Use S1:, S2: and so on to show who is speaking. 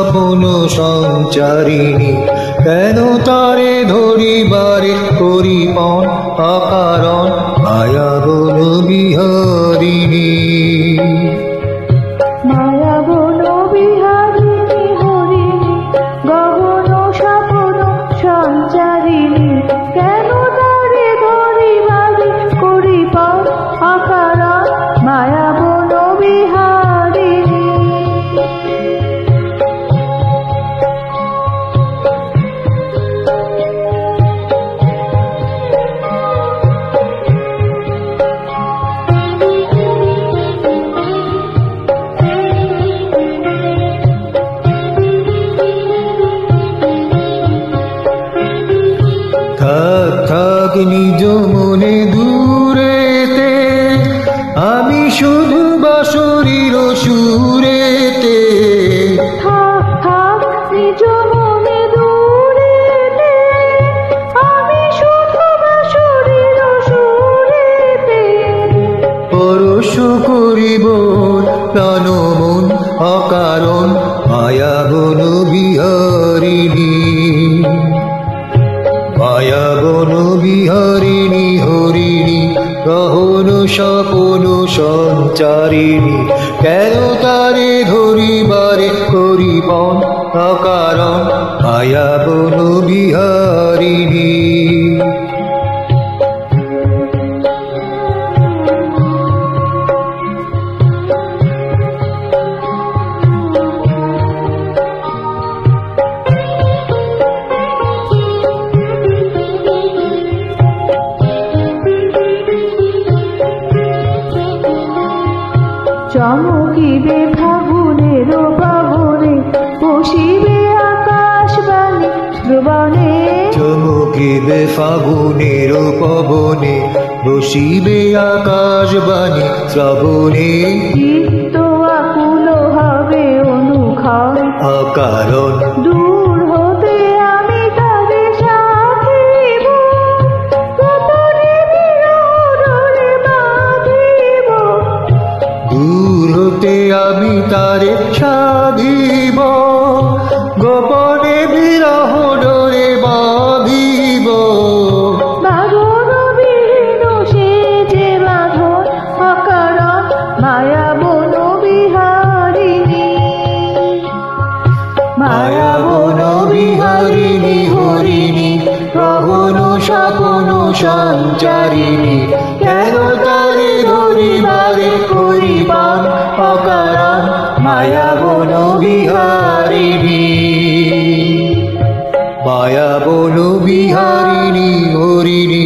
S1: স্বপ্ন সঞ্চারিণী কেন তারে ধরিবারে করিপন অকারণ মায়া বন বিহারিণী
S2: মায়া বন বিহারিণী হরিণী গগন স্বপ্ন সঞ্চারিণী কেন তারে ধরিবারে করিপন অকারণ মায়া বন বিহারিণী।
S1: থাক থাক নিজ মনে দূরেতে আমি শুধু বাঁশরীর সুরেতে
S2: থাক থাক নিজ মনে দূরেতে আমি শুধু বাঁশরীর সুরেতে
S1: পরশ করিব প্রাণ মন অকারণ মায়া বন বিহারিণী মায়া বন বিহারিণী হরিণী গহন স্বপ্ন সঞ্চারিণী কেন তারে ধরিবারে করিপন অকারণ মায়া বন বিহারিণী।
S2: চমকিবে ফাগুনের পাবনে বসিবে আকাশবাণী শ্রবণে
S1: চমকিবে ফাগুনের পবনে বসিবে আকাশবাণী শ্রবণে
S2: চিত্ত আকুল হবে অনুক্ষণ
S1: অকারণ
S2: দূর হতে আমি তারে সাধিব গোপনে বিরহ ডোরে বাঁধিব
S1: দূর হতে আমি তারে সাধিব গোপনে বিরহ ডোরে বাঁধিব
S2: বাঁধন বিহীন সে যে বাঁধন অকারণ মায়া বন বিহারিণী
S1: মায়া বন বিহারিণী হরিণী গহন স্বপ্ন সঞ্চারিণী কেন তারে ধরিবারে করিপন অকারণ মায়া বন বিহারিণী মায়া বন বিহারিণী হরিণী।